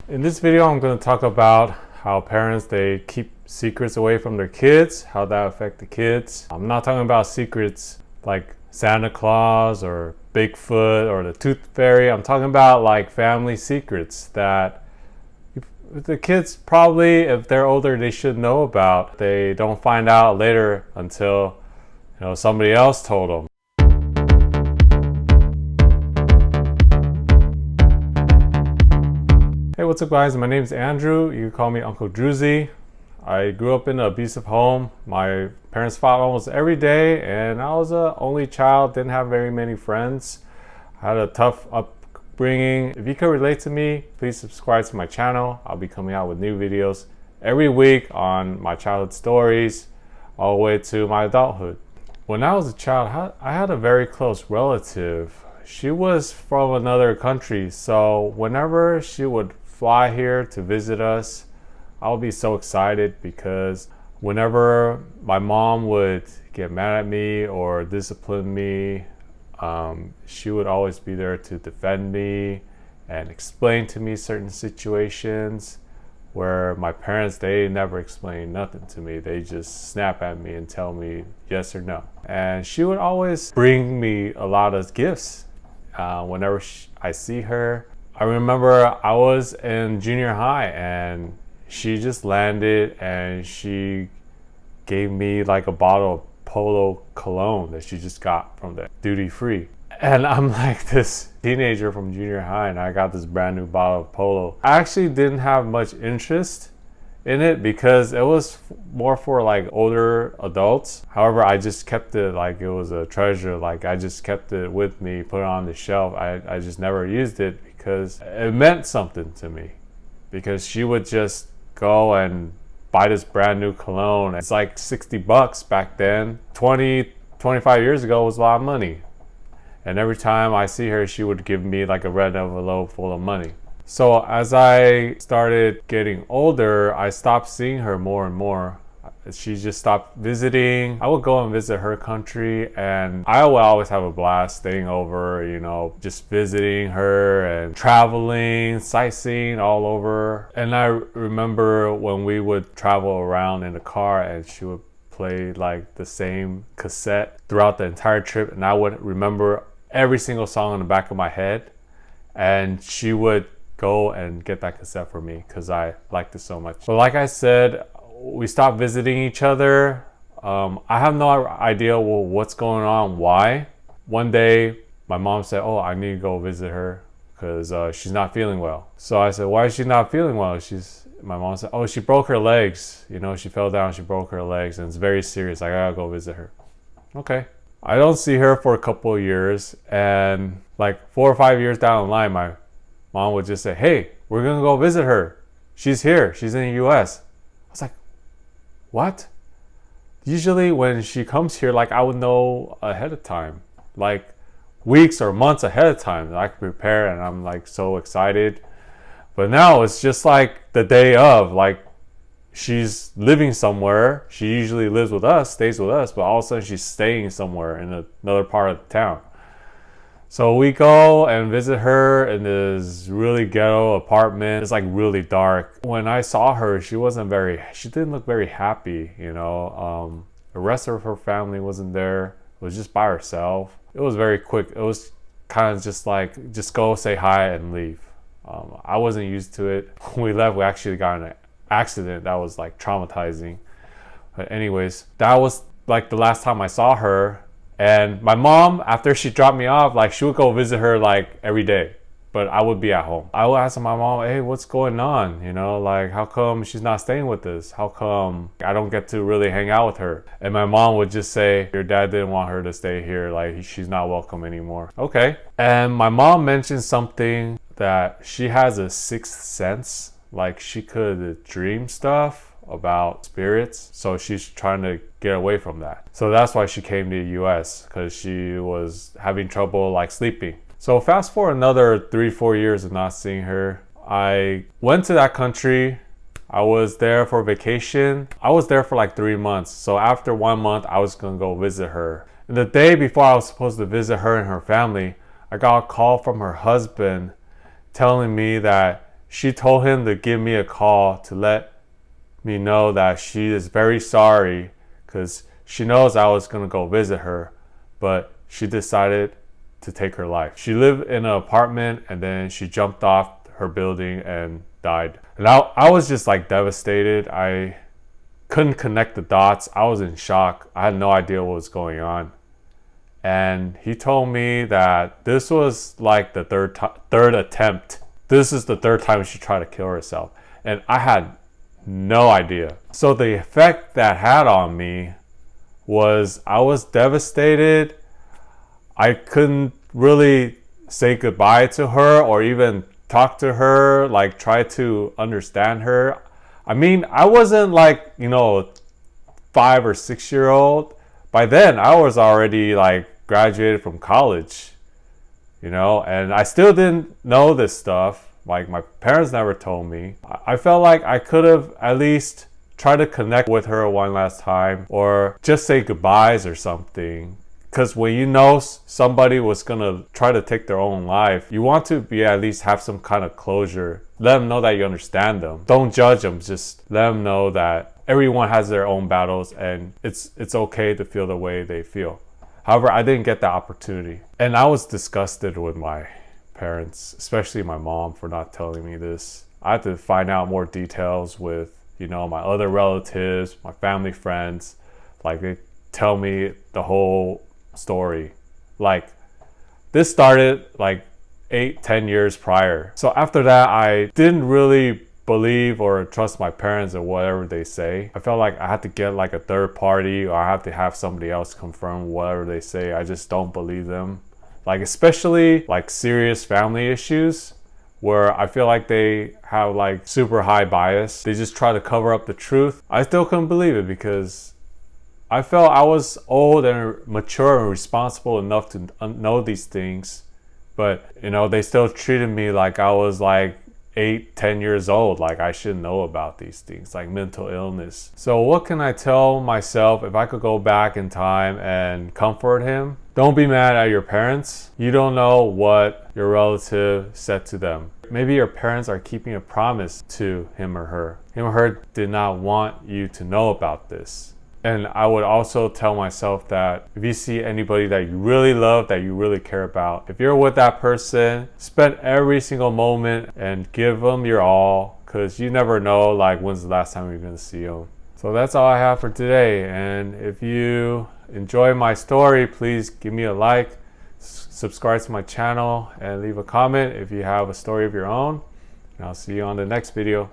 In this video, I'm going to talk about how parents, they keep secrets away from their kids, how that affect the kids. I'm not talking about secrets like Santa Claus or Bigfoot or the Tooth Fairy. I'm talking about like family secrets that the kids probably, if they're older, they should know about. They don't find out later until somebody else told them. Hey, what's up guys? My name is Andrew. You can call me Uncle Druzy. I grew up in an abusive home. My parents fought almost every day, and I was an only child, didn't have very many friends. I had a tough upbringing. If you could relate to me, please subscribe to my channel. I'll be coming out with new videos every week on my childhood stories all the way to my adulthood. When I was a child, I had a very close relative. She was from another country, so whenever she would fly here to visit us, I would be so excited because whenever my mom would get mad at me or discipline me, she would always be there to defend me and explain to me certain situations where my parents, they never explain nothing to me. They just snap at me and tell me yes or no. And she would always bring me a lot of gifts whenever I see her. I remember I was in junior high and she just landed and she gave me like a bottle of Polo cologne that she just got from the duty free. And I'm like this teenager from junior high and I got this brand new bottle of Polo. I actually didn't have much interest in it because it was more for like older adults. However, I just kept it like it was a treasure. Like I just kept it with me, put it on the shelf. I just never used it because it meant something to me, because she would just go and buy this brand new cologne. It's like $60 back then. 25 years ago was a lot of money. And every time I see her, she would give me like a red envelope full of money. So as I started getting older, I stopped seeing her more and more. She just stopped visiting. I would go and visit her country and I would always have a blast staying over, just visiting her and traveling, sightseeing all over. And I remember when we would travel around in the car and she would play like the same cassette throughout the entire trip, and I would remember every single song in the back of my head, and she would go and get that cassette for me because I liked it so much. But like I said, we stopped visiting each other. I have no idea what's going on, why. One day my mom said, oh, I need to go visit her because she's not feeling well. So I said, why is she not feeling well? My mom said, oh, she broke her legs. She fell down, she broke her legs and it's very serious. I gotta go visit her. Okay. I don't see her for a couple of years, and like 4 or 5 years down the line, my mom would just say, hey, we're gonna go visit her. She's here, she's in the US. I was like, what? Usually when she comes here, like I would know ahead of time, like weeks or months ahead of time. I can prepare and I'm like so excited. But now it's just like the day of, like she's living somewhere. She usually lives with us, stays with us, but all of a sudden she's staying somewhere in another part of the town. So we go and visit her in this really ghetto apartment. It's like really dark. When I saw her, she didn't look very happy, The rest of her family wasn't there. It was just by herself. It was very quick. It was kind of just like, just go say hi and leave. I wasn't used to it. When we left, we actually got in an accident that was like traumatizing. But anyways, that was like the last time I saw her. And my mom, after she dropped me off, like she would go visit her like every day, but I would be at home. I would ask my mom, hey, what's going on? Like how come she's not staying with us? How come I don't get to really hang out with her? And my mom would just say, your dad didn't want her to stay here. Like she's not welcome anymore. Okay. And my mom mentioned something that she has a sixth sense. Like she could dream stuff about spirits, so she's trying to get away from that. So that's why she came to the US, because she was having trouble like sleeping. So fast forward another 3-4 years of not seeing her. I went to that country. I was there for vacation. I was there for like 3 months. So after 1 month, I was gonna go visit her. And the day before I was supposed to visit her and her family, I got a call from her husband telling me that she told him to give me a call to let me know that she is very sorry because she knows I was going to go visit her, but she decided to take her life. She lived in an apartment and then she jumped off her building and died. And I was just like devastated. I couldn't connect the dots. I was in shock. I had no idea what was going on. And he told me that this was like the third attempt. This is the third time she tried to kill herself. And I had no idea. So the effect that had on me was I was devastated. I couldn't really say goodbye to her or even talk to her, like try to understand her. I mean, I wasn't like, 5 or 6 year old. By then I was already like graduated from college, and I still didn't know this stuff. Like my parents never told me. I felt like I could have at least tried to connect with her one last time or just say goodbyes or something. Because when you know somebody was gonna try to take their own life, you want to be at least have some kind of closure. Let them know that you understand them. Don't judge them. Just let them know that everyone has their own battles and it's okay to feel the way they feel. However, I didn't get that opportunity. And I was disgusted with my parents, especially my mom, for not telling me this. I had to find out more details with, my other relatives, my family friends. Like they tell me the whole story. Like this started like 8-10 years prior. So after that, I didn't really believe or trust my parents or whatever they say. I felt like I had to get like a third party or I have to have somebody else confirm whatever they say. I just don't believe them. Like especially like serious family issues where I feel like they have like super high bias. They just try to cover up the truth. I still couldn't believe it because I felt I was old and mature and responsible enough to know these things. But, they still treated me like I was like 8-10 years old. Like I should know about these things, like mental illness. So what can I tell myself if I could go back in time and comfort him? Don't be mad at your parents. You don't know what your relative said to them. Maybe your parents are keeping a promise to him or her. Him or her did not want you to know about this. And I would also tell myself that if you see anybody that you really love, that you really care about, if you're with that person, spend every single moment and give them your all, because you never know like when's the last time you're going to see them. So that's all I have for today. And if you enjoy my story, please give me a like, subscribe to my channel, and leave a comment if you have a story of your own. And I'll see you on the next video.